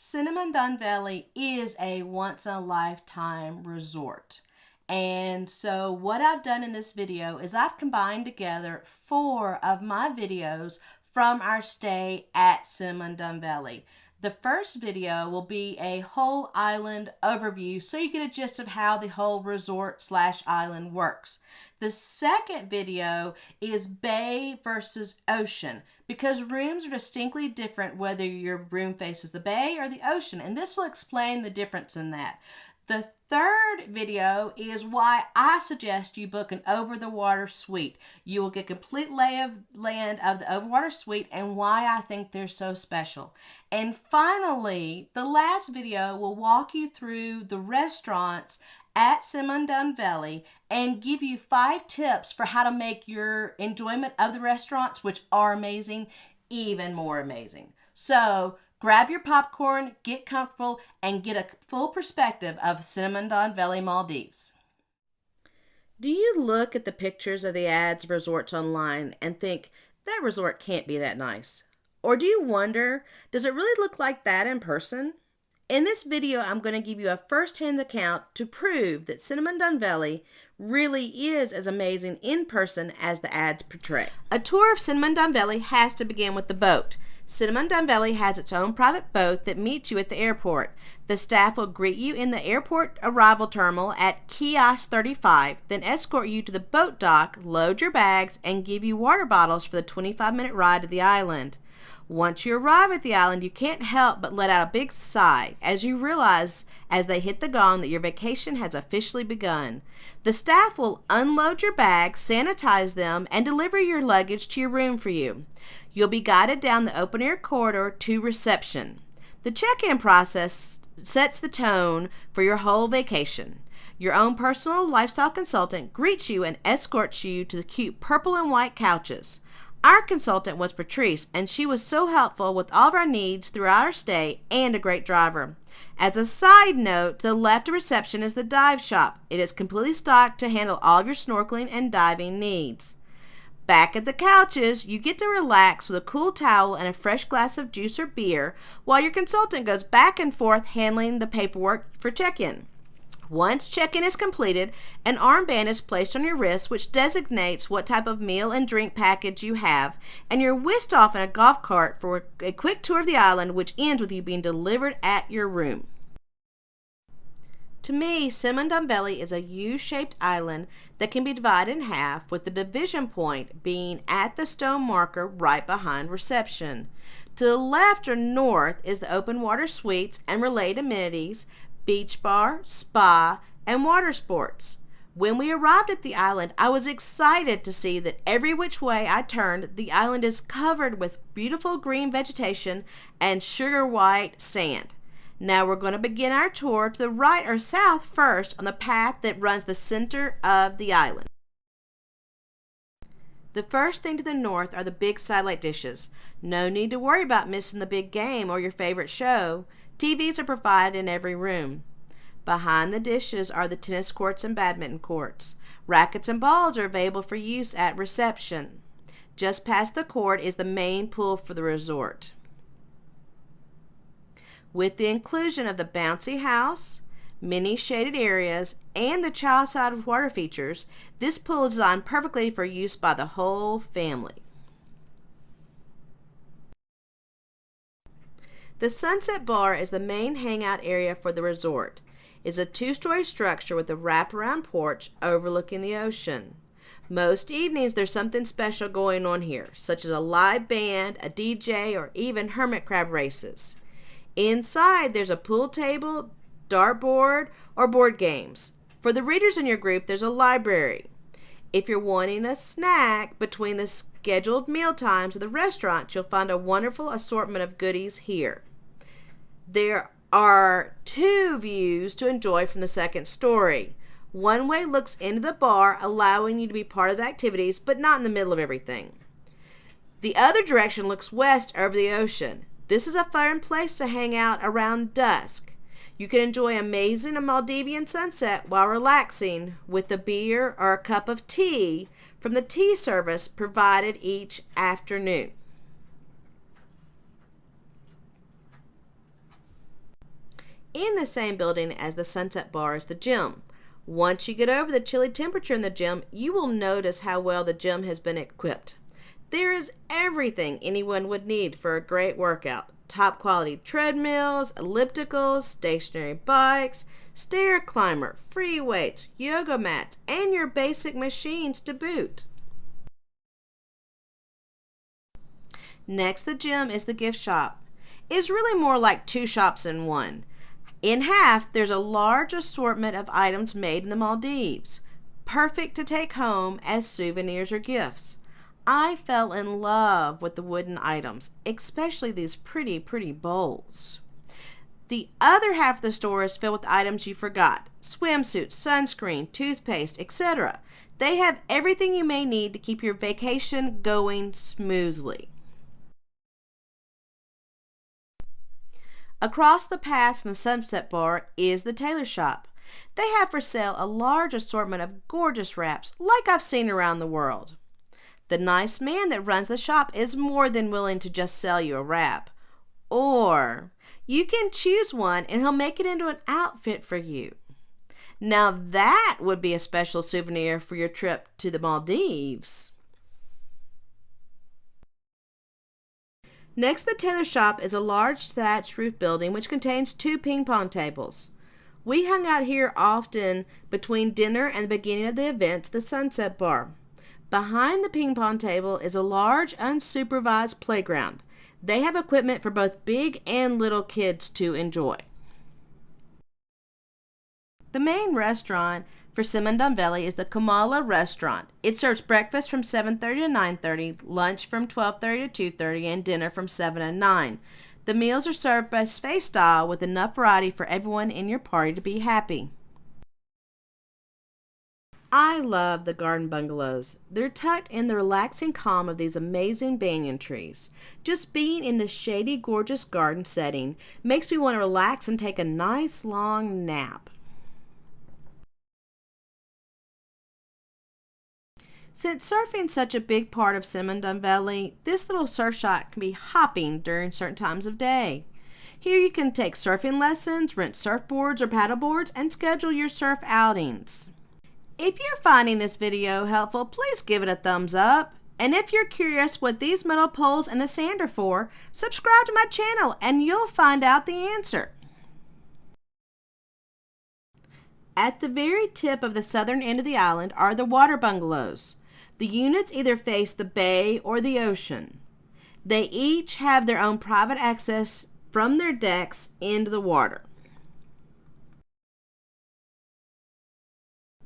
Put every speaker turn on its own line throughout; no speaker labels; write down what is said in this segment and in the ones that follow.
Cinnamon Dhonveli is a once-in-a-lifetime resort. And so what I've done in this video is I've combined together 4 of my videos from our stay at Cinnamon Dhonveli. The first video will be a whole island overview so you get a gist of how the whole resort/island works. The second video is bay versus ocean because rooms are distinctly different whether your room faces the bay or the ocean, and this will explain the difference in that. The third video is why I suggest you book an over-the-water suite. You will get complete lay of land of the over-water suite and why I think they're so special. And finally, the last video will walk you through the restaurants at Cinnamon Dhonveli and give you 5 tips for how to make your enjoyment of the restaurants, which are amazing, even more amazing. So grab your popcorn, get comfortable, and get a full perspective of Cinnamon Dhonveli, Maldives. Do you look at the pictures of the ads of resorts online and think, that resort can't be that nice? Or do you wonder, does it really look like that in person? In this video, I'm going to give you a first-hand account to prove that Cinnamon Dhonveli really is as amazing in person as the ads portray. A tour of Cinnamon Dhonveli has to begin with the boat. Cinnamon Dhonveli has its own private boat that meets you at the airport. The staff will greet you in the airport arrival terminal at Kiosk 35, then escort you to the boat dock, load your bags, and give you water bottles for the 25-minute ride to the island. Once you arrive at the island, you can't help but let out a big sigh as you realize as they hit the gong that your vacation has officially begun. The staff will unload your bags, sanitize them, and deliver your luggage to your room for you. You'll be guided down the open-air corridor to reception. The check-in process sets the tone for your whole vacation. Your own personal lifestyle consultant greets you and escorts you to the cute purple and white couches. Our consultant was Patrice, and she was so helpful with all of our needs throughout our stay and a great driver. As a side note, to the left of reception is the dive shop. It is completely stocked to handle all of your snorkeling and diving needs. Back at the couches, you get to relax with a cool towel and a fresh glass of juice or beer while your consultant goes back and forth handling the paperwork for check-in. Once check-in is completed, an armband is placed on your wrist which designates what type of meal and drink package you have, and you're whisked off in a golf cart for a quick tour of the island which ends with you being delivered at your room. To me, Cinnamon Dhonveli is a U-shaped island that can be divided in half, with the division point being at the stone marker right behind reception. To the left or north is the open water suites and related amenities, beach bar, spa, and water sports. When we arrived at the island, I was excited to see that every which way I turned, the island is covered with beautiful green vegetation and sugar white sand. Now we're going to begin our tour to the right or south first on the path that runs the center of the island. The first thing to the north are the big satellite dishes. No need to worry about missing the big game or your favorite show. TVs are provided in every room. Behind the dishes are the tennis courts and badminton courts. Rackets and balls are available for use at reception. Just past the court is the main pool for the resort. With the inclusion of the bouncy house, many shaded areas, and the child side water features, this pool is designed perfectly for use by the whole family. The Sunset Bar is the main hangout area for the resort. It's a 2-story structure with a wraparound porch overlooking the ocean. Most evenings there's something special going on here, such as a live band, a DJ, or even hermit crab races. Inside there's a pool table, dartboard, or board games. For the readers in your group, there's a library. If you're wanting a snack between the scheduled meal times of the restaurant, you'll find a wonderful assortment of goodies here. There are 2 views to enjoy from the second story. One way looks into the bar, allowing you to be part of the activities, but not in the middle of everything. The other direction looks west over the ocean. This is a fun place to hang out around dusk. You can enjoy amazing Maldivian sunset while relaxing with a beer or a cup of tea from the tea service provided each afternoon. In the same building as the Sunset Bar is the gym. Once you get over the chilly temperature in the gym, you will notice how well the gym has been equipped. There is everything anyone would need for a great workout. Top quality treadmills, ellipticals, stationary bikes, stair climber, free weights, yoga mats, and your basic machines to boot. Next to the gym is the gift shop. It's really more like two shops in one. In half, there's a large assortment of items made in the Maldives, perfect to take home as souvenirs or gifts. I fell in love with the wooden items, especially these pretty bowls. The other half of the store is filled with items you forgot: swimsuits, sunscreen, toothpaste, etc. They have everything you may need to keep your vacation going smoothly. Across the path from the Sunset Bar is the Tailor Shop. They have for sale a large assortment of gorgeous wraps like I've seen around the world. The nice man that runs the shop is more than willing to just sell you a wrap. Or you can choose one and he'll make it into an outfit for you. Now that would be a special souvenir for your trip to the Maldives. Next to the Tailor Shop is a large thatched roof building which contains 2 ping pong tables. We hung out here often between dinner and the beginning of the events, the Sunset Bar. Behind the ping pong table is a large unsupervised playground. They have equipment for both big and little kids to enjoy. The main restaurant for Cinnamon Dhonveli is the Kamala restaurant. It serves breakfast from 7:30 to 9:30, lunch from 12:30 to 2:30, and dinner from 7 to 9. The meals are served buffet style with enough variety for everyone in your party to be happy. I love the garden bungalows. They're tucked in the relaxing calm of these amazing banyan trees. Just being in this shady, gorgeous garden setting makes me want to relax and take a nice long nap. Since surfing is such a big part of Cinnamon Dhonveli, this little surf shop can be hopping during certain times of day. Here you can take surfing lessons, rent surfboards or paddleboards, and schedule your surf outings. If you're finding this video helpful, please give it a thumbs up. And if you're curious what these metal poles and the sand are for, subscribe to my channel and you'll find out the answer. At the very tip of the southern end of the island are the water bungalows. The units either face the bay or the ocean. They each have their own private access from their decks into the water.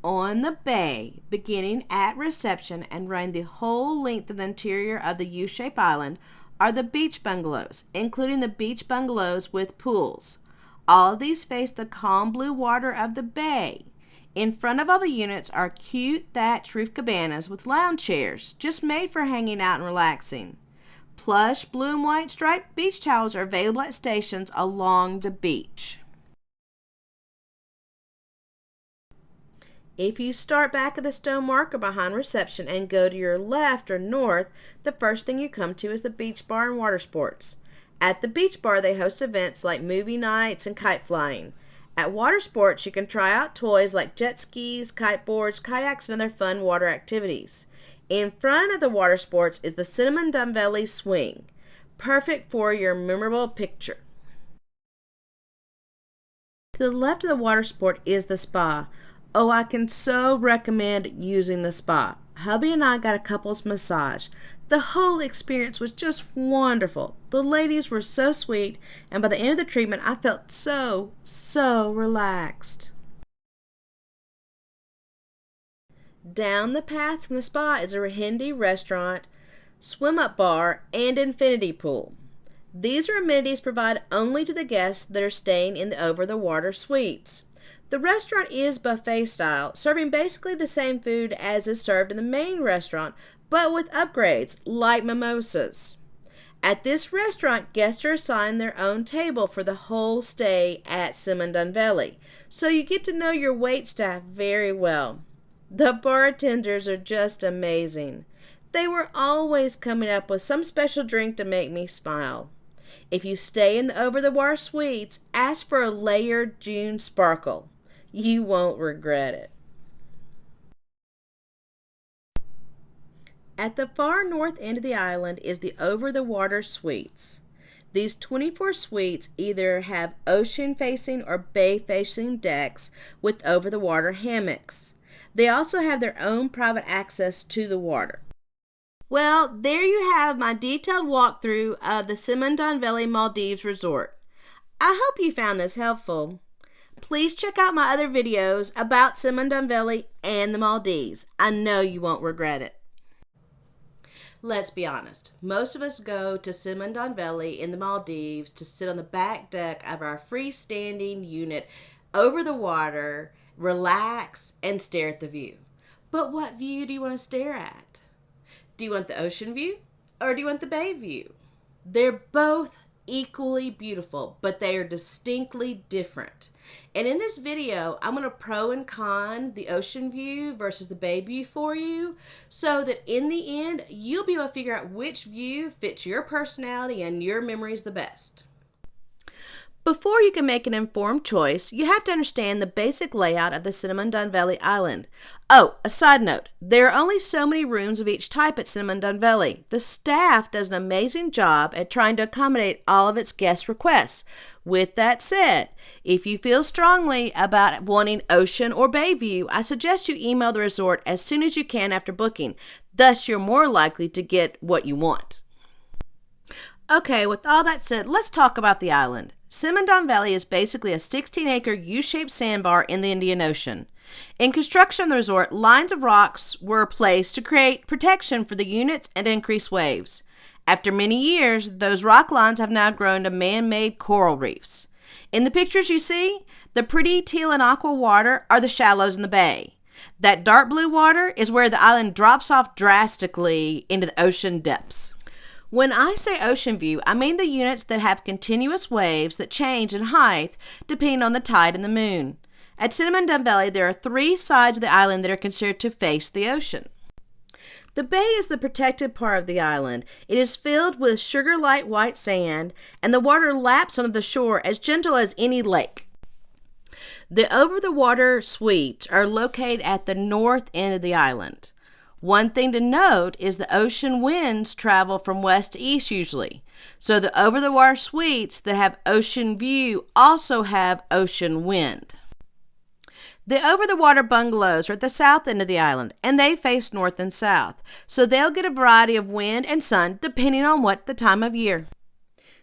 On the bay, beginning at reception and running the whole length of the interior of the U-shaped island, are the beach bungalows, including the beach bungalows with pools. All of these face the calm blue water of the bay. In front of all the units are cute thatched roof cabanas with lounge chairs, just made for hanging out and relaxing. Plush blue and white striped beach towels are available at stations along the beach. If you start back at the stone marker behind reception and go to your left or north, the first thing you come to is the beach bar and water sports. At the beach bar, they host events like movie nights and kite flying. At water sports, you can try out toys like jet skis, kiteboards, kayaks, and other fun water activities. In front of the water sports is the Cinnamon Dhonveli swing, perfect for your memorable picture. To the left of the water sport is the spa. Oh, I can so recommend using the spa. Hubby and I got a couples massage. The whole experience was just wonderful. The ladies were so sweet, and by the end of the treatment, I felt so relaxed. Down the path from the spa is a Hindi restaurant, swim-up bar, and infinity pool. These are amenities provided only to the guests that are staying in the over-the-water suites. The restaurant is buffet style, serving basically the same food as is served in the main restaurant, but with upgrades like mimosas. At this restaurant, guests are assigned their own table for the whole stay at Cinnamon Dhonveli, so you get to know your wait staff very well. The bartenders are just amazing. They were always coming up with some special drink to make me smile. If you stay in the over-the-water suites, ask for a layered June sparkle. You won't regret it. At the far north end of the island is the over-the-water suites. These 24 suites either have ocean-facing or bay-facing decks with over-the-water hammocks. They also have their own private access to the water. Well, there you have my detailed walkthrough of the Cinnamon Dhonveli Maldives Resort. I hope you found this helpful. Please check out my other videos about Cinnamon Dhonveli and the Maldives. I know you won't regret it. Let's be honest, most of us go to Cinnamon Dhonveli in the Maldives to sit on the back deck of our freestanding unit over the water, relax, and stare at the view. But what view do you want to stare at? Do you want the ocean view or do you want the bay view? They're both equally beautiful, but they are distinctly different. And in this video, I'm going to pro and con the ocean view versus the bay view for you, so that in the end, you'll be able to figure out which view fits your personality and your memories the best. Before you can make an informed choice, you have to understand the basic layout of the Cinnamon Dhonveli Island. Oh, a side note, there are only so many rooms of each type at Cinnamon Dhonveli. The staff does an amazing job at trying to accommodate all of its guest requests. With that said, if you feel strongly about wanting ocean or bay view, I suggest you email the resort as soon as you can after booking. Thus, you're more likely to get what you want. Okay, with all that said, let's talk about the island. Cinnamon Dhonveli is basically a 16-acre U-shaped sandbar in the Indian Ocean. In construction of the resort, lines of rocks were placed to create protection for the units and increase waves. After many years, those rock lines have now grown to man-made coral reefs. In the pictures you see, the pretty teal and aqua water are the shallows in the bay. That dark blue water is where the island drops off drastically into the ocean depths. When I say ocean view, I mean the units that have continuous waves that change in height depending on the tide and the moon. At Cinnamon Dhonveli, there are 3 sides of the island that are considered to face the ocean. The bay is the protected part of the island. It is filled with sugar-light white sand, and the water laps onto the shore as gentle as any lake. The over-the-water suites are located at the north end of the island. One thing to note is the ocean winds travel from west to east usually. So the over-the-water suites that have ocean view also have ocean wind. The over-the-water bungalows are at the south end of the island, and they face north and south. So they'll get a variety of wind and sun depending on what the time of year.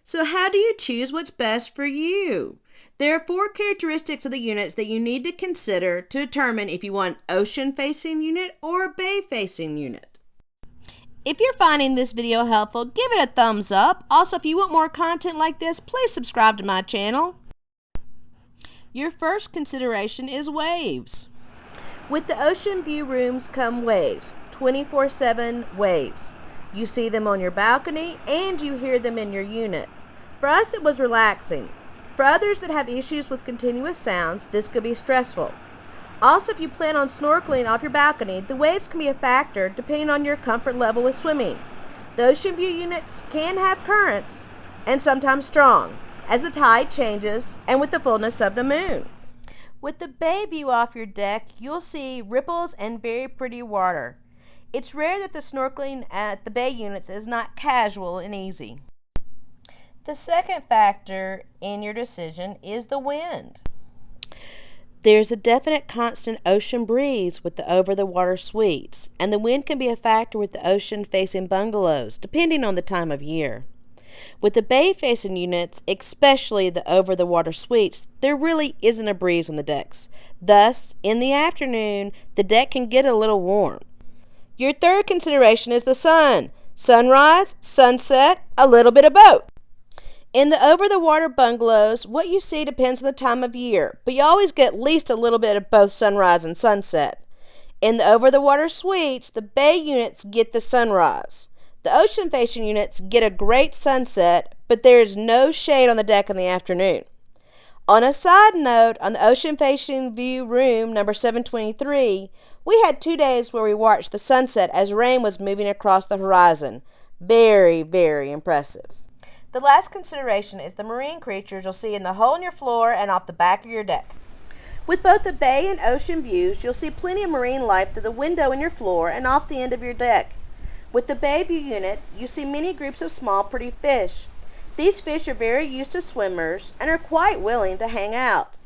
So how do you choose what's best for you? There are 4 characteristics of the units that you need to consider to determine if you want an ocean-facing unit or a bay-facing unit. If you're finding this video helpful, give it a thumbs up. Also, if you want more content like this, please subscribe to my channel. Your first consideration is waves. With the ocean view rooms come waves, 24/7 waves. You see them on your balcony and you hear them in your unit. For us, it was relaxing. For others that have issues with continuous sounds, this could be stressful. Also, if you plan on snorkeling off your balcony, the waves can be a factor depending on your comfort level with swimming. The ocean view units can have currents, and sometimes strong, as the tide changes and with the fullness of the moon. With the bay view off your deck, you'll see ripples and very pretty water. It's rare that the snorkeling at the bay units is not casual and easy. The second factor in your decision is the wind. There's a definite constant ocean breeze with the over-the-water suites, and the wind can be a factor with the ocean-facing bungalows, depending on the time of year. With the bay-facing units, especially the over-the-water suites, there really isn't a breeze on the decks. Thus, in the afternoon, the deck can get a little warm. Your third consideration is the sun. Sunrise, sunset, a little bit of both. In the over-the-water bungalows, what you see depends on the time of year, but you always get at least a little bit of both sunrise and sunset. In the over-the-water suites, the bay units get the sunrise. The ocean-facing units get a great sunset, but there is no shade on the deck in the afternoon. On a side note, on the ocean-facing view room number 723, we had 2 days where we watched the sunset as rain was moving across the horizon. Very, very impressive. The last consideration is the marine creatures you'll see in the hole in your floor and off the back of your deck. With both the bay and ocean views, you'll see plenty of marine life through the window in your floor and off the end of your deck. With the bay view unit, you see many groups of small, pretty fish. These fish are very used to swimmers and are quite willing to hang out.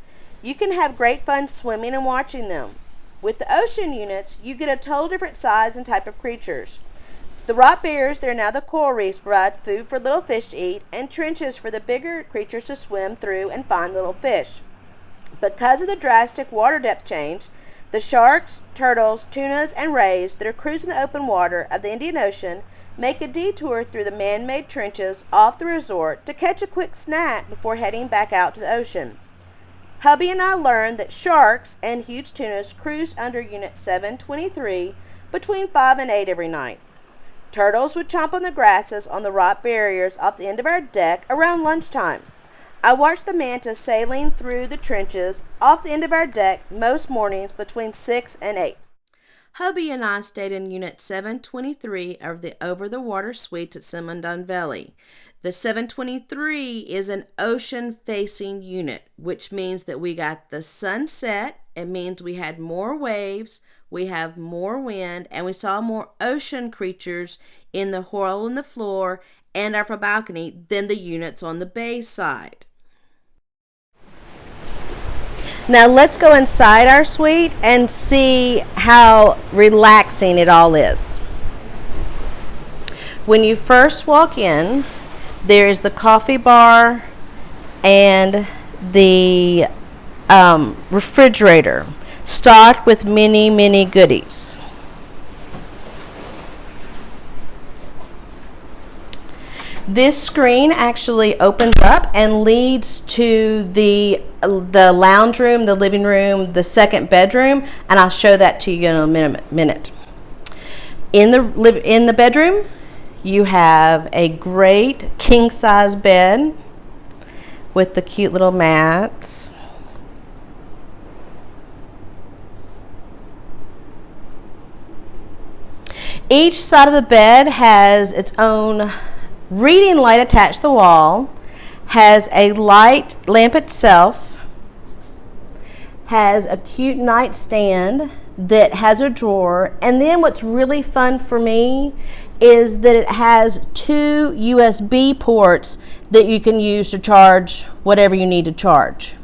You can have great fun swimming and watching them. With the ocean units, you get a total different size and type of creatures. The rock barriers, they're now the coral reefs, provide food for little fish to eat and trenches for the bigger creatures to swim through and find little fish. Because of the drastic water depth change, the sharks, turtles, tunas, and rays that are cruising the open water of the Indian Ocean make a detour through the man-made trenches off the resort to catch a quick snack before heading back out to the ocean. Hubby and I learned that sharks and huge tunas cruise under Unit 723 between 5 and 8 every night. Turtles would chomp on the grasses on the rock barriers off the end of our deck around lunchtime. I watched the mantis sailing through the trenches off the end of our deck most mornings between 6 and 8. Hubby and I stayed in Unit 723 of the over-the-water suites at Cinnamon Dhonveli. The 723 is an ocean-facing unit, which means that we got the sunset. It means we had more waves, we have more wind, and we saw more ocean creatures in the hole in the floor and our balcony than the units on the bay side. Now let's go inside our suite and see how relaxing it all is. When you first walk in, there is the coffee bar and the refrigerator stocked with many, many goodies. This screen actually opens up and leads to the lounge room, the living room, the second bedroom, and I'll show that to you in a minute. In the bedroom, you have a great king-size bed with the cute little mats. Each side of the bed has its own reading light attached to the wall, has a light lamp itself, has a cute nightstand that has a drawer, and then what's really fun for me is that it has 2 USB ports that you can use to charge whatever you need to charge.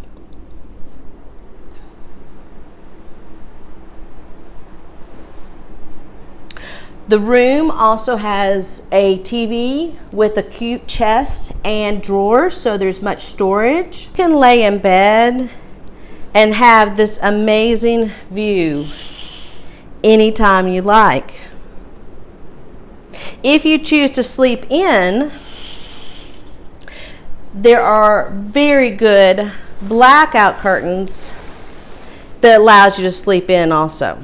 The room also has a TV with a cute chest and drawers, so there's much storage. You can lay in bed and have this amazing view anytime you like. If you choose to sleep in, there are very good blackout curtains that allows you to sleep in also.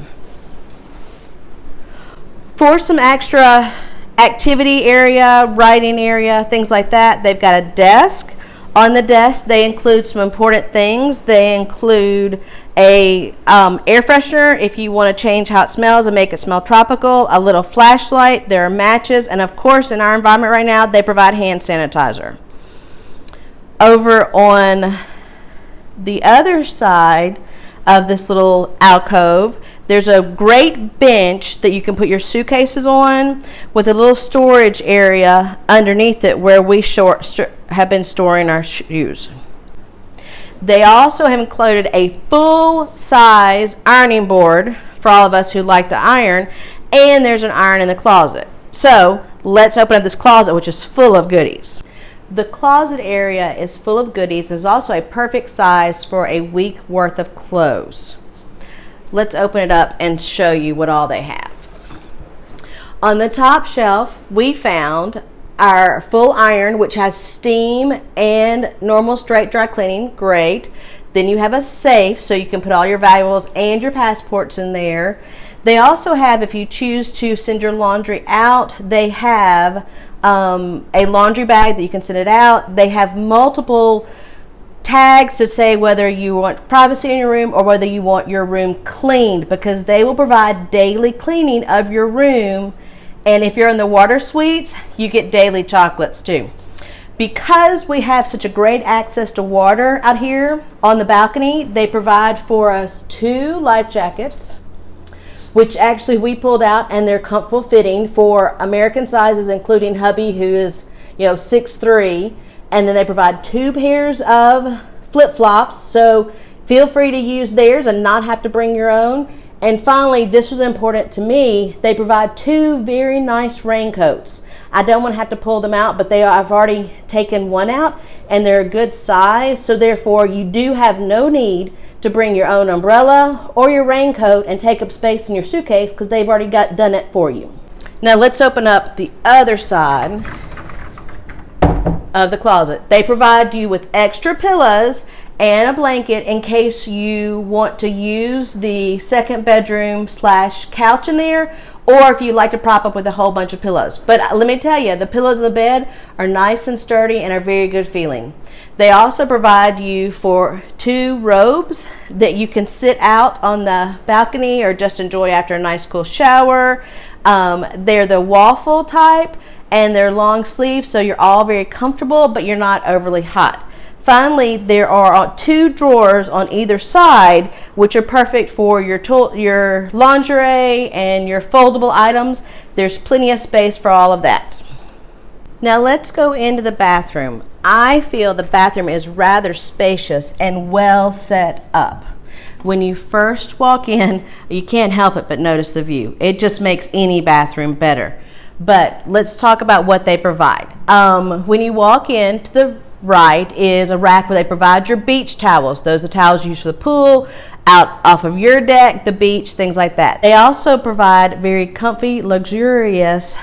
For some extra activity area, writing area, things like that, they've got a desk. On the desk, they include some important things. They include a air freshener if you want to change how it smells and make it smell tropical, a little flashlight, there are matches, and of course, in our environment right now, they provide hand sanitizer. Over on the other side of this little alcove, there's a great bench that you can put your suitcases on with a little storage area underneath it where we have been storing our shoes. They also have included a full-size ironing board for all of us who like to iron, and there's an iron in the closet. So let's open up this closet, which is full of goodies. The closet area is full of goodies. It's also a perfect size for a week worth of clothes. Let's open it up and show you what all they have. On the top shelf, we found our full iron, which has steam and normal straight dry cleaning. Great. Then you have a safe, so you can put all your valuables and your passports in there. They also have, if you choose to send your laundry out, they have a laundry bag that you can send it out. They have multiple tags to say whether you want privacy in your room or whether you want your room cleaned, because they will provide daily cleaning of your room. And if you're in the water suites, you get daily chocolates too. Because we have such a great access to water out here on the balcony, they provide for us 2 life jackets, which actually we pulled out, and they're comfortable fitting for American sizes, including hubby, who is 6'3", and then they provide 2 pairs of flip-flops, so feel free to use theirs and not have to bring your own. And finally, this was important to me, they provide 2 very nice raincoats. I don't want to have to pull them out, but I've already taken one out, and they're a good size, so therefore you do have no need to bring your own umbrella or your raincoat and take up space in your suitcase, because they've already done it for you. Now let's open up the other side of the closet. They provide you with extra pillows and a blanket in case you want to use the second bedroom / couch in there, or if you like to prop up with a whole bunch of pillows. But let me tell you, the pillows in the bed are nice and sturdy and are very good feeling. They also provide you for 2 robes that you can sit out on the balcony or just enjoy after a nice cool shower. They're the waffle type, and they're long sleeves, so you're all very comfortable, but you're not overly hot. Finally, there are 2 drawers on either side, which are perfect for your lingerie and your foldable items. There's plenty of space for all of that. Now let's go into the bathroom. I feel the bathroom is rather spacious and well set up. When you first walk in, you can't help it but notice the view. It just makes any bathroom better. But let's talk about what they provide. When you walk in, to the right is a rack where they provide your beach towels. Those are the towels used for the pool, out off of your deck, the beach, things like that. They also provide very comfy, luxurious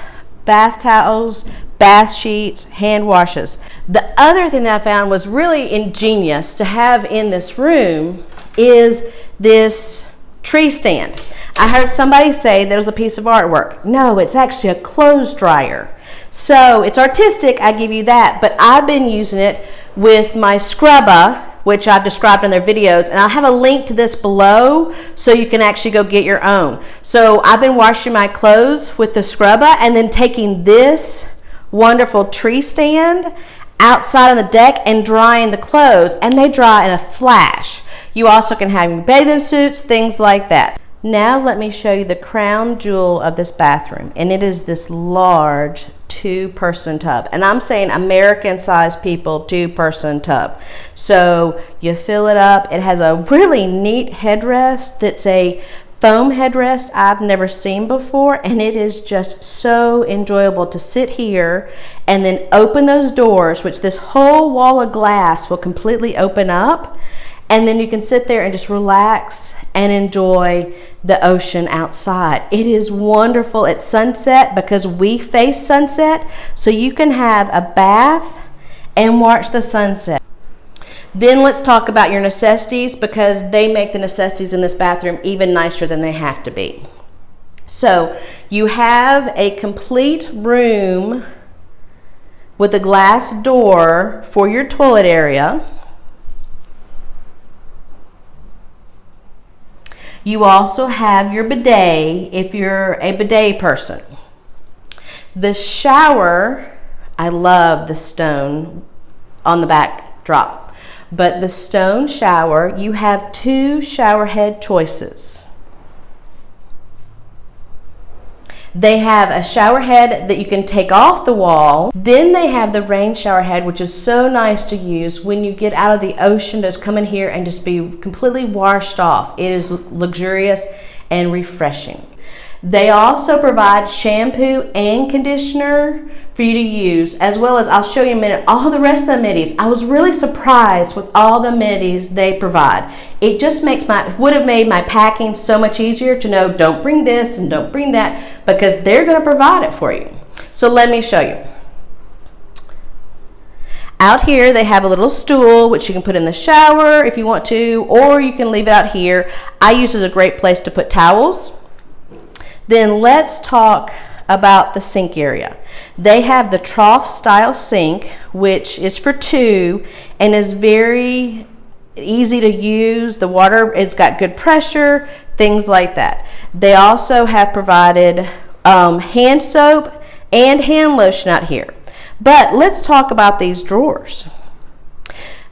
bath towels, bath sheets, hand washes. The other thing that I found was really ingenious to have in this room is this tree stand. I heard somebody say that was a piece of artwork. No, it's actually a clothes dryer. So it's artistic, I give you that, but I've been using it with my scrubber, which I've described in their videos, and I'll have a link to this below so you can actually go get your own. So I've been washing my clothes with the scrubber and then taking this wonderful tree stand outside on the deck and drying the clothes, and they dry in a flash. You also can have your bathing suits, things like that. Now let me show you the crown jewel of this bathroom, and it is this large 2-person tub, and I'm saying American size people 2-person tub. So you fill it up. It has a really neat headrest that's a foam headrest I've never seen before, and it is just so enjoyable to sit here and then open those doors, which this whole wall of glass will completely open up, and then you can sit there and just relax and enjoy the ocean outside. It is wonderful at sunset because we face sunset, so you can have a bath and watch the sunset. Then let's talk about your necessities, because they make the necessities in this bathroom even nicer than they have to be. So you have a complete room with a glass door for your toilet area. You also have your bidet if you're a bidet person. The shower, I love the stone on the backdrop, but the stone shower, you have 2 shower head choices. They have a shower head that you can take off the wall. Then they have the rain shower head, which is so nice to use when you get out of the ocean, just come in here and just be completely washed off. It is luxurious and refreshing. They also provide shampoo and conditioner for you to use, as well as, I'll show you in a minute, all the rest of the amenities. I was really surprised with all the amenities they provide. It just would have made my packing so much easier to know, don't bring this and don't bring that, because they're going to provide it for you. So let me show you. Out here they have a little stool which you can put in the shower if you want to, or you can leave it out here. I use it as a great place to put towels. Then let's talk about the sink area. They have the trough style sink, which is for 2 and is very easy to use. The water, it's got good pressure, things like that. They also have provided hand soap and hand lotion out here. But let's talk about these drawers.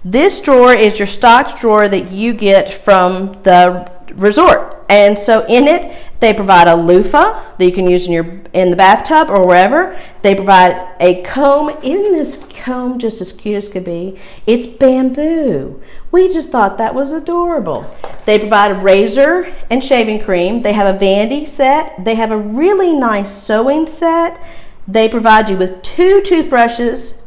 This drawer is your stocked drawer that you get from the resort. And so in it, they provide a loofah that you can use in the bathtub or wherever. They provide a comb. Isn't this comb just as cute as could be? It's bamboo. We just thought that was adorable. They provide a razor and shaving cream. They have a vanity set. They have a really nice sewing set. They provide you with two toothbrushes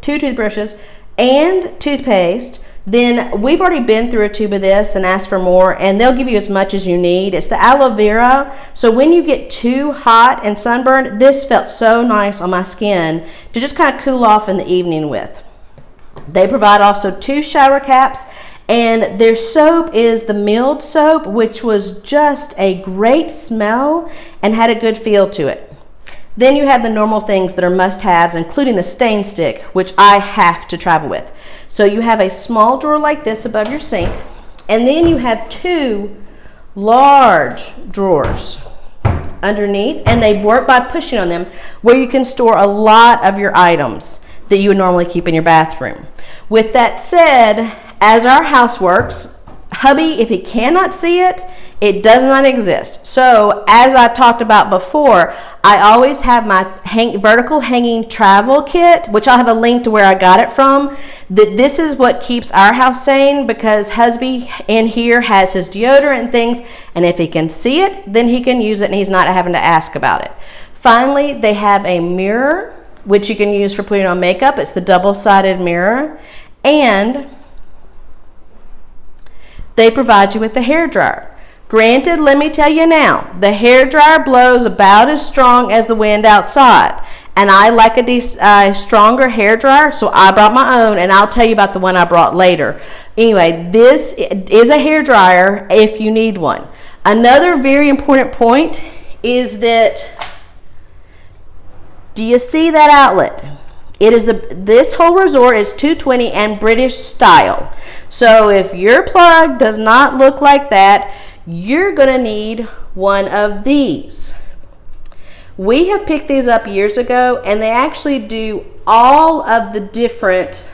and toothpaste. Then we've already been through a tube of this and asked for more, and they'll give you as much as you need. It's the aloe vera, so when you get too hot and sunburned, this felt so nice on my skin to just kind of cool off in the evening with. They provide also 2 shower caps, and their soap is the milled soap, which was just a great smell and had a good feel to it. Then you have the normal things that are must-haves, including the stain stick, which I have to travel with. So you have a small drawer like this above your sink, and then you have 2 large drawers underneath, and they work by pushing on them, where you can store a lot of your items that you would normally keep in your bathroom. With that said, as our house works, hubby, if he cannot see it, it does not exist. So as I've talked about before, I always have my vertical hanging travel kit, which I'll have a link to where I got it from. This is what keeps our house sane, because husband in here has his deodorant and things, and if he can see it, then he can use it and he's not having to ask about it. Finally, they have a mirror, which you can use for putting on makeup. It's the double-sided mirror. And they provide you with the hair dryer. Granted, let me tell you now, the hair dryer blows about as strong as the wind outside. And I like a stronger hair dryer, so I brought my own, and I'll tell you about the one I brought later. Anyway, this is a hair dryer if you need one. Another very important point is that, do you see that outlet? It is this whole resort is 220 and British style. So if your plug does not look like that, you're going to need one of these. We have picked these up years ago, and they actually do all of the different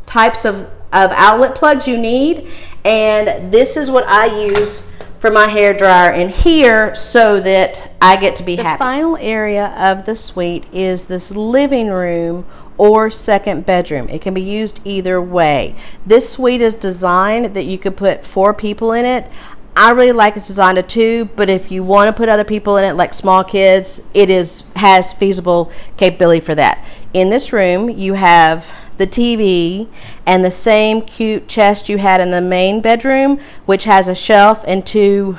types of outlet plugs you need, and this is what I use for my hair dryer in here so that I get to be happy. The final area of the suite is this living room or second bedroom. It can be used either way. This suite is designed that you could put 4 people in it. I really like it's designed to 2, but if you want to put other people in it, like small kids, it has feasible capability for that. In this room, you have the TV and the same cute chest you had in the main bedroom, which has a shelf and 2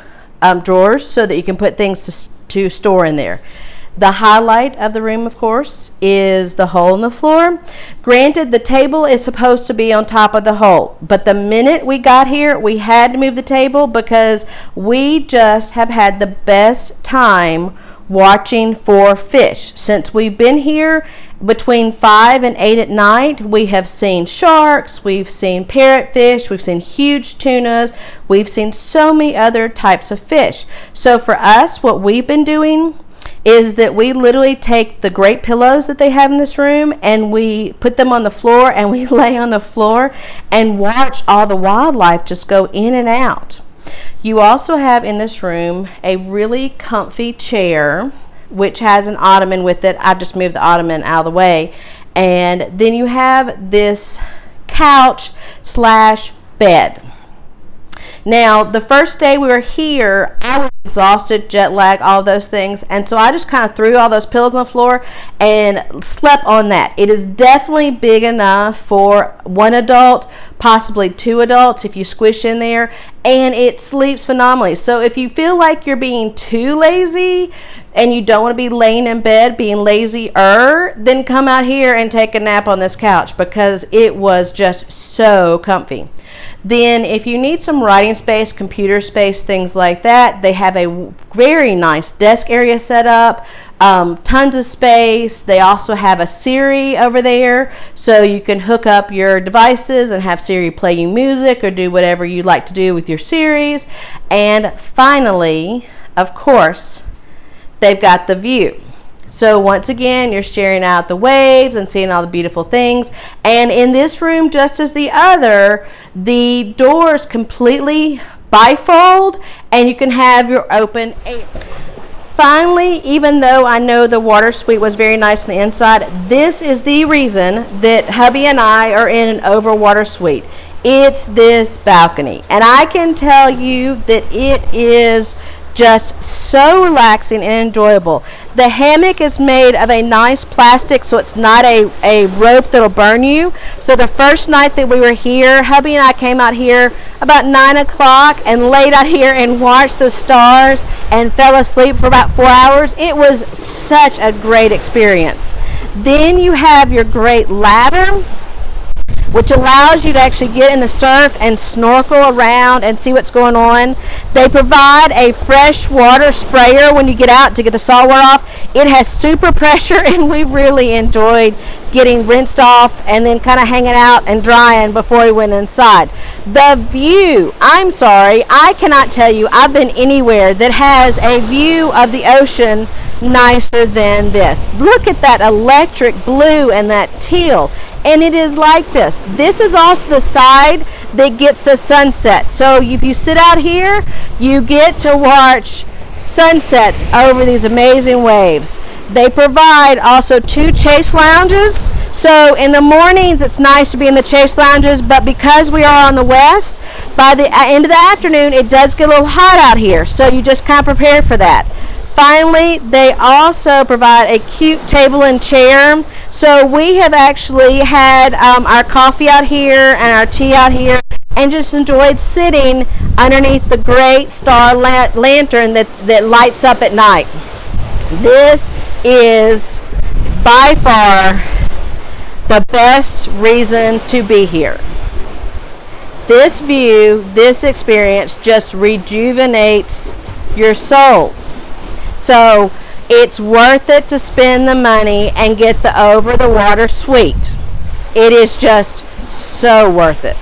drawers so that you can put things to store in there. The highlight of the room, of course, is the hole in the floor. Granted, the table is supposed to be on top of the hole, but the minute we got here, we had to move the table because we just have had the best time watching for fish. Since we've been here between 5 and 8 at night, we have seen sharks, we've seen parrotfish, we've seen huge tunas, we've seen so many other types of fish. So for us, what we've been doing is that we literally take the great pillows that they have in this room and we put them on the floor and we lay on the floor and watch all the wildlife just go in and out. You also have in this room a really comfy chair which has an ottoman with it. I've just moved the ottoman out of the way. And then you have this couch / bed. Now, the first day we were here, I was exhausted, jet lag, all those things. And so I just kind of threw all those pillows on the floor and slept on that. It is definitely big enough for 1 adult, possibly 2 adults if you squish in there. And it sleeps phenomenally. So if you feel like you're being too lazy and you don't want to be laying in bed being lazier, then come out here and take a nap on this couch because it was just so comfy. Then if you need some writing space, computer space, things like that, they have a very nice desk area set up, tons of space. They also have a Siri over there, so you can hook up your devices and have Siri play you music or do whatever you like to do with your series. And finally, of course, they've got the view. So once again, you're staring out the waves and seeing all the beautiful things. And in this room, just as the other, the doors completely bifold and you can have your open air. Finally, even though I know the water suite was very nice on the inside, this is the reason that hubby and I are in an overwater suite. It's this balcony. And I can tell you that it is just so relaxing and enjoyable. The hammock is made of a nice plastic, so it's not a rope that'll burn you. So the first night that we were here, hubby and I came out here about 9 o'clock and laid out here and watched the stars and fell asleep for about 4 hours. It was such a great experience. Then you have your great ladder, which allows you to actually get in the surf and snorkel around and see what's going on. They provide a fresh water sprayer when you get out to get the salt water off. It has super pressure, and we really enjoyed getting rinsed off and then kind of hanging out and drying before we went inside. The view, I'm sorry, I cannot tell you I've been anywhere that has a view of the ocean nicer than this. Look at that electric blue and that teal. And it is like this. This is also the side that gets the sunset. So if you sit out here, you get to watch sunsets over these amazing waves. They provide also 2 chase lounges. So in the mornings, it's nice to be in the chase lounges, but because we are on the west, by the end of the afternoon, it does get a little hot out here. So you just kind of prepare for that. Finally, they also provide a cute table and chair. So we have actually had our coffee out here and our tea out here and just enjoyed sitting underneath the great star lantern that lights up at night. This is by far the best reason to be here. This view, this experience just rejuvenates your soul. So it's worth it to spend the money and get the over-the-water suite. It is just so worth it.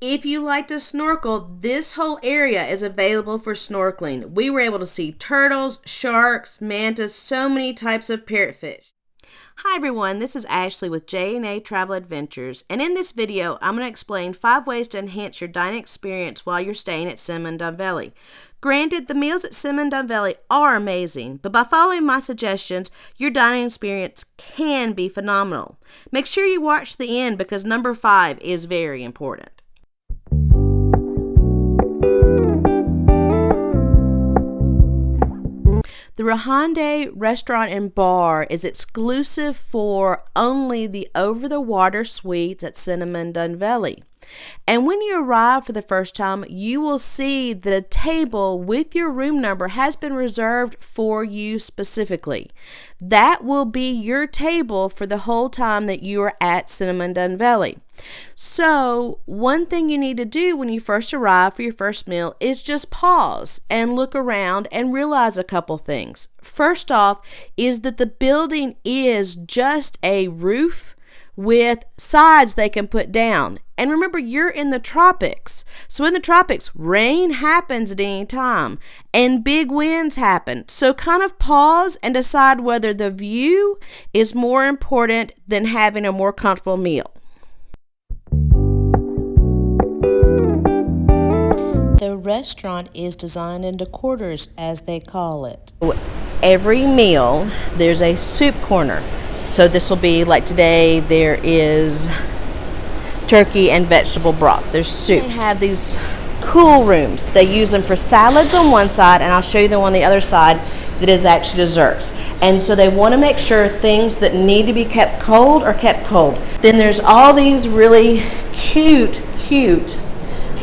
If you like to snorkel, this whole area is available for snorkeling. We were able to see turtles, sharks, mantas, so many types of parrotfish. Hi everyone, this is Ashley with J&A Travel Adventures, and in this video I'm going to explain 5 ways to enhance your dining experience while you're staying at Cinnamon Dhonveli. Granted, the meals at Cinnamon Dhonveli are amazing, but by following my suggestions, your dining experience can be phenomenal. Make sure you watch to the end because number 5 is very important. The Rahande Restaurant and Bar is exclusive for only the over-the-water suites at Cinnamon Dhonveli. And when you arrive for the first time, you will see that a table with your room number has been reserved for you specifically. That will be your table for the whole time that you are at Cinnamon Dhonveli. So one thing you need to do when you first arrive for your first meal is just pause and look around and realize a couple things. First off is that the building is just a roof with sides they can put down. And remember, you're in the tropics. So in the tropics, rain happens at any time and big winds happen. So kind of pause and decide whether the view is more important than having a more comfortable meal. The restaurant is designed into quarters, as they call it. Every meal, there's a soup corner. So this will be like today, there is turkey and vegetable broth. There's soups. They have these cool rooms. They use them for salads on one side, and I'll show you them on the other side that is actually desserts. And so they want to make sure things that need to be kept cold are kept cold. Then there's all these really cute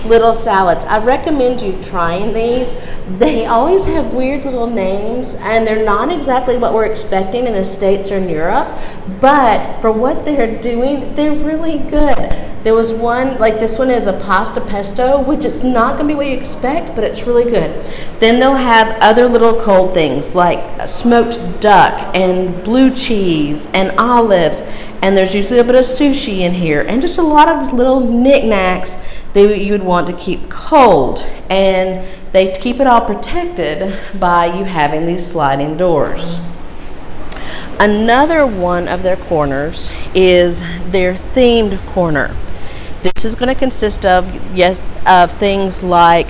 little salads. I recommend you trying these. They always have weird little names and they're not exactly what we're expecting in the States or in Europe, but for what they're doing, they're really good. There was one, like this one is a pasta pesto, which is not going to be what you expect, but it's really good. Then they'll have other little cold things like smoked duck and blue cheese and olives, and there's usually a bit of sushi in here and just a lot of little knickknacks that you would want to keep cold. And they keep it all protected by you having these sliding doors. Another one of their corners is their themed corner. This is going to consist of things like,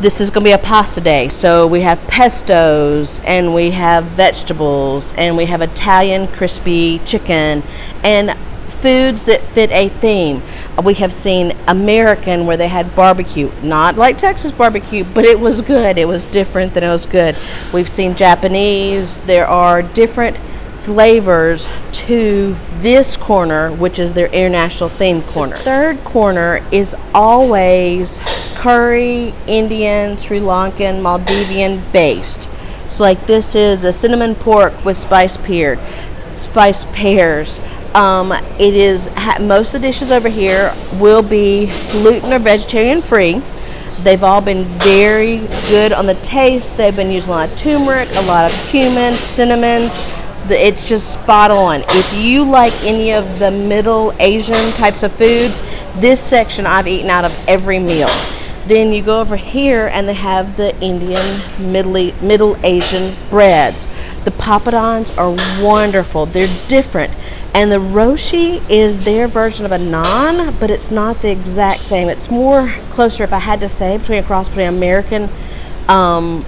this is going to be a pasta day, so we have pestos, and we have vegetables, and we have Italian crispy chicken, and foods that fit a theme. We have seen American, where they had barbecue, not like Texas barbecue, but it was good. It was different, than it was good. We've seen Japanese. There are different flavors to this corner, which is their international themed corner. The third corner is always curry, Indian, Sri Lankan, Maldivian based. So like this is a cinnamon pork with spiced pears. It is most of the dishes over here will be gluten or vegetarian free. They've all been very good on the taste. They've been using a lot of turmeric, a lot of cumin, cinnamons. It's just spot on. If you like any of the Middle Asian types of foods, this section I've eaten out of every meal. Then you go over here and they have the Indian Middle Asian breads. The papadans are wonderful. They're different. And the roshi is their version of a naan, but it's not the exact same. It's more closer, if I had to say, between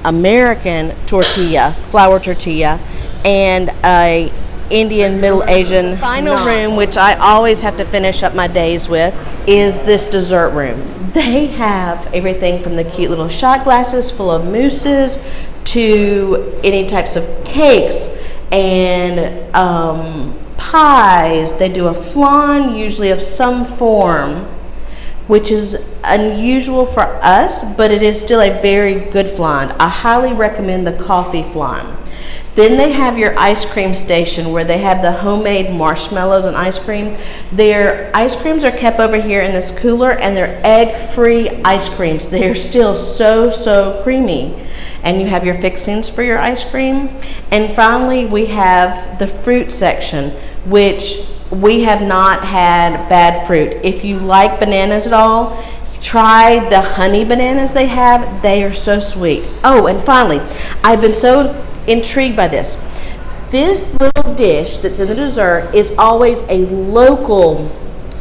American tortilla, flour tortilla, and a Indian Middle Asian final room, which I always have to finish up my days with, is this dessert room. They have everything from the cute little shot glasses full of mousses to any types of cakes and pies. They do a flan, usually of some form, which is unusual for us, but it is still a very good flan. I highly recommend the coffee flan. Then they have your ice cream station, where they have the homemade marshmallows and ice cream. Their ice creams are kept over here in this cooler, and they're egg-free ice creams. They're still so creamy. And you have your fixings for your ice cream. And finally, we have the fruit section, which we have not had bad fruit. If you like bananas at all, try the honey bananas they have. They are so sweet. Oh, and finally, I've been so intrigued by this. This little dish that's in the dessert is always a local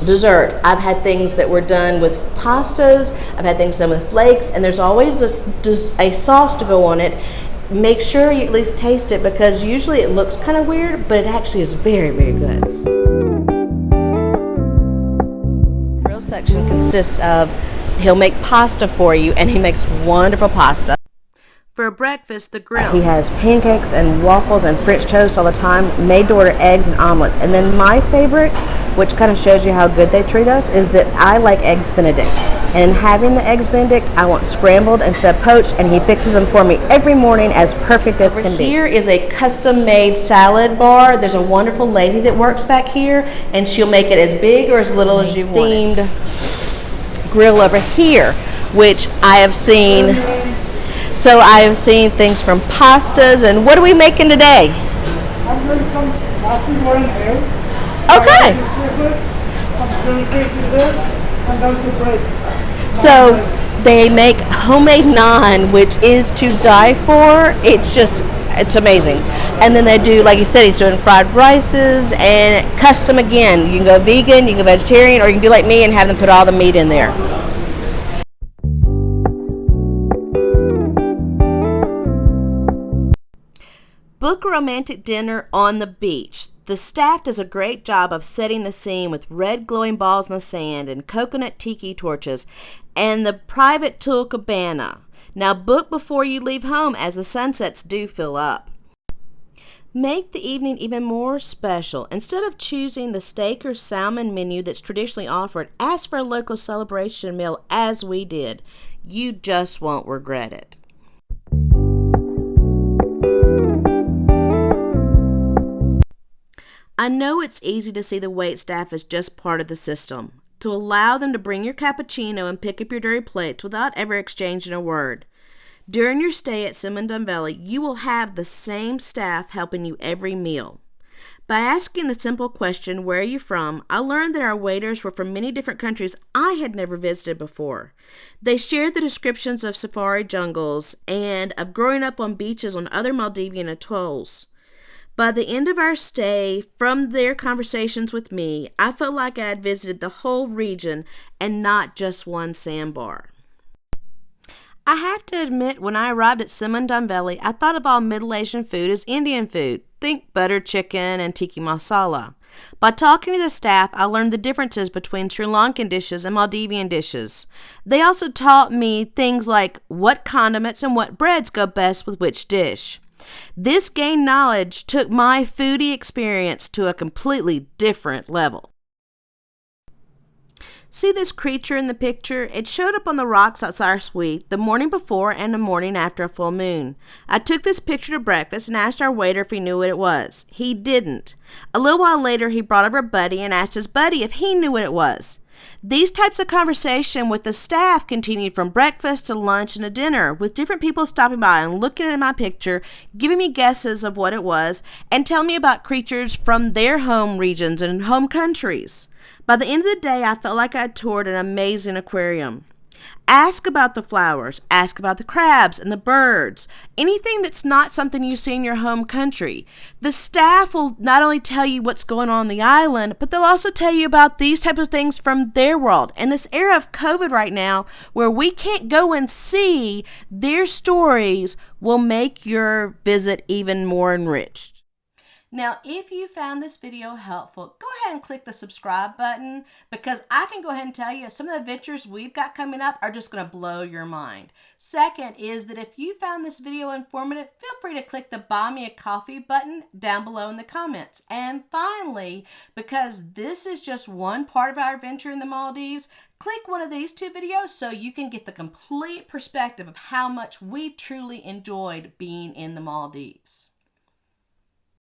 dessert. I've had things that were done with pastas, I've had things done with flakes, and there's always a sauce to go on it. Make sure you at least taste it, because usually it looks kind of weird, but it actually is very good. The grill section consists of, he'll make pasta for you, and he makes wonderful pasta. For breakfast, the grill. He has pancakes and waffles and French toast all the time, made to order eggs and omelets. And then my favorite, which kind of shows you how good they treat us, is that I like eggs Benedict. And in having the eggs Benedict, I want scrambled instead of poached, and he fixes them for me every morning as perfect as can be. Here is a custom-made salad bar. There's a wonderful lady that works back here, and she'll make it as big or as little as you want. Themed grill over here, which I have seen. So I have seen things from pastas, and what are we making today?
I'm doing some nasi goreng egg.
Okay.
Some and then some bread.
So they make homemade naan, which is to die for. It's amazing. And then they do, like you said, he's doing fried rices and custom again. You can go vegan, you can go vegetarian, or you can do like me and have them put all the meat in there. Book a romantic dinner on the beach. The staff does a great job of setting the scene with red glowing balls in the sand and coconut tiki torches and the private tulle cabana. Now book before you leave home, as the sunsets do fill up. Make the evening even more special. Instead of choosing the steak or salmon menu that's traditionally offered, ask for a local celebration meal, as we did. You just won't regret it. I know it's easy to see the waitstaff as just part of the system, to allow them to bring your cappuccino and pick up your dirty plates without ever exchanging a word. During your stay at Cinnamon Dhonveli, you will have the same staff helping you every meal. By asking the simple question, "Where are you from?" I learned that our waiters were from many different countries I had never visited before. They shared the descriptions of safari jungles and of growing up on beaches on other Maldivian atolls. By the end of our stay, from their conversations with me, I felt like I had visited the whole region and not just one sandbar. I have to admit, when I arrived at Cinnamon Dhonveli, I thought of all Middle Asian food as Indian food. Think butter chicken and tikka masala. By talking to the staff, I learned the differences between Sri Lankan dishes and Maldivian dishes. They also taught me things like what condiments and what breads go best with which dish. This gained knowledge took my foodie experience to a completely different level. See this creature in the picture? It showed up on the rocks outside our suite the morning before and the morning after a full moon. I took this picture to breakfast and asked our waiter if he knew what it was. He didn't. A little while later, he brought over Buddy and asked his buddy if he knew what it was. These types of conversation with the staff continued from breakfast to lunch and to dinner, with different people stopping by and looking at my picture, giving me guesses of what it was, and telling me about creatures from their home regions and home countries. By the end of the day, I felt like I had toured an amazing aquarium. Ask about the flowers, ask about the crabs and the birds, anything that's not something you see in your home country. The staff will not only tell you what's going on the island, but they'll also tell you about these types of things from their world. In this era of COVID right now, where we can't go and see, their stories will make your visit even more enriched. Now, if you found this video helpful, go ahead and click the subscribe button, because I can go ahead and tell you some of the adventures we've got coming up are just going to blow your mind. Second is that if you found this video informative, feel free to click the Buy Me a Coffee button down below in the comments. And finally, because this is just one part of our adventure in the Maldives, click one of these two videos so you can get the complete perspective of how much we truly enjoyed being in the Maldives.